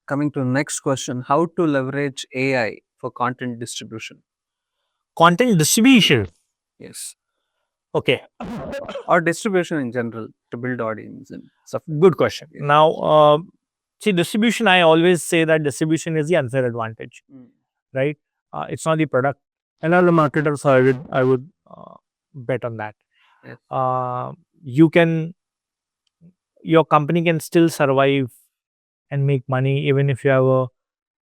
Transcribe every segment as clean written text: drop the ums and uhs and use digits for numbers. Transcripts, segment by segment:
coming to the next question, how to leverage AI for content distribution? Content distribution. Yes. Okay, Or distribution in general to build audience and stuff. good question. Yeah. Now, see, distribution, I always say that distribution is the unfair advantage, right? It's not the product. And as a marketer, so I would bet on that. Yes. You can, your company can still survive and make money even if you have a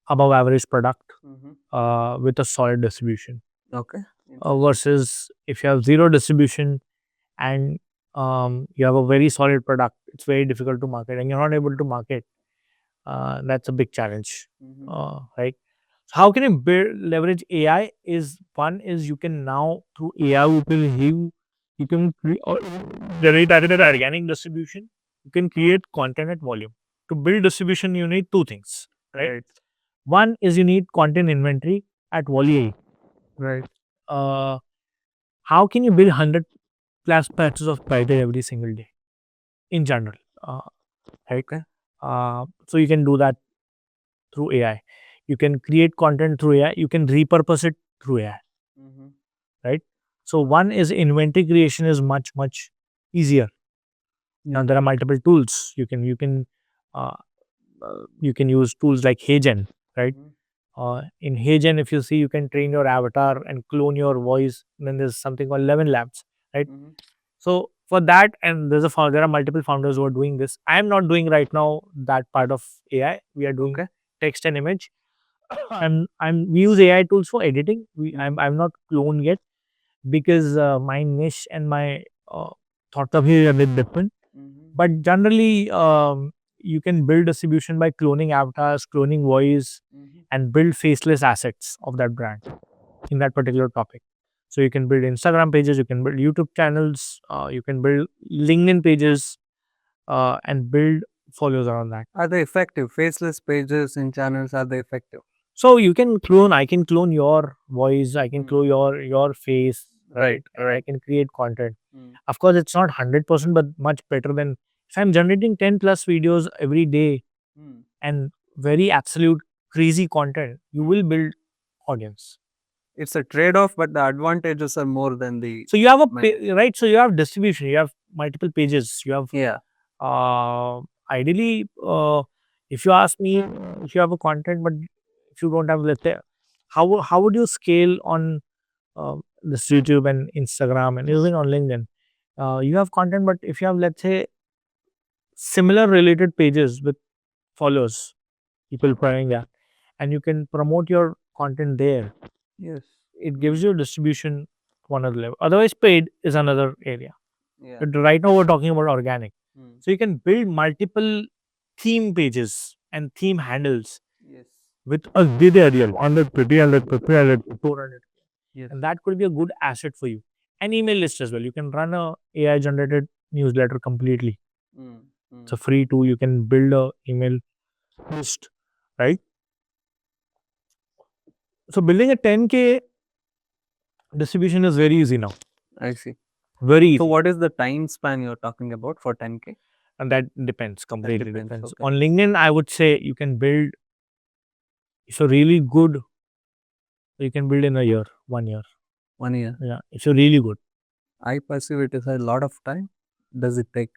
above average product with a solid distribution. Okay. Versus if you have zero distribution and you have a very solid product, it's very difficult to market and you're not able to market. That's a big challenge, right? So how can you leverage AI? Is one is you can now through AI you can generate either organic distribution. You can create content at volume. To build distribution, you need two things, right? One is you need content inventory at volume. Right. How can you build 100 plus patches of Python every single day in general? Right? Okay. So you can do that through AI. You can create content through AI. You can repurpose it through AI. Right? So one is inventory creation is much easier. Now there are multiple tools. Uh, you can use tools like HeyGen, right? In HeyGen, if you see, you can train your avatar and clone your voice. And then there's something called 11 Labs, right? So for that, and there are multiple founders who are doing this. I am not doing right now that part of AI. We are doing text and image. We use AI tools for editing. I'm not clone yet because my niche and my thought of here are a bit different. But generally, you can build distribution by cloning avatars, cloning voice, and build faceless assets of that brand in that particular topic. So you can build Instagram pages, you can build YouTube channels, you can build LinkedIn pages, and build followers around that. Are they effective? Faceless pages and channels, are they effective? So you can clone. I can clone your voice. I can clone your face. Right. I can create content. Of course, it's not 100%, but much better than if I'm generating 10 plus videos every day and very absolute crazy content. You will build audience. It's a trade-off, but the advantages are more than the. So you have right. So you have distribution. You have multiple pages. You have Yeah. ideally, if you ask me, if you have a content, but if you don't have, let's say, how would you scale on this YouTube and Instagram and even on LinkedIn? You have content, but if you have, let's say, similar related pages with followers, people following that, and you can promote your content there, Yes. it gives you distribution to another level. Otherwise, paid is another area. Yeah. But right now, we're talking about organic. So you can build multiple theme pages and theme handles Yes. with a video 150, 150, 400. Yes. And that could be a good asset for you. And email list as well. You can run a AI generated newsletter completely. It's a free tool. You can build a email list, right? So building a 10K distribution is very easy now. I see. Very easy. So what is the time span you're talking about for 10K? And that depends, completely depends, depends. okay. On LinkedIn, I would say you can build, if you're really good, you can build in a year, 1 year. 1 year. Yeah, if you're really good. I perceive it as a lot of time. Does it take?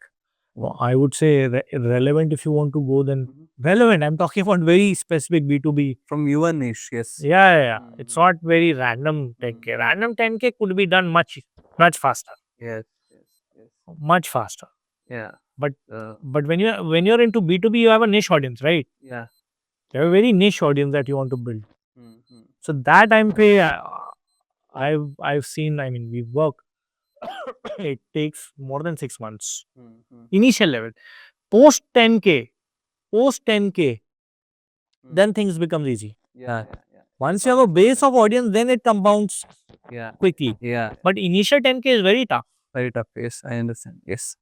Well, I would say relevant if you want to go, then relevant. I'm talking about very specific B2B. From your niche, yes. Yeah. It's not very random 10K. Random 10K could be done much faster. Yes. Much faster. Yeah. But when you're into B2B, you have a niche audience, right? Yeah. You have a very niche audience that you want to build. So that time pay, I've seen. I mean, we work. It takes more than 6 months. Initial level. Post 10K, then things become easy. Yeah. Once you have a base of audience, then it compounds Yeah. quickly. Yeah. But initial 10K is very tough. Very tough. Yes, I understand. Yes.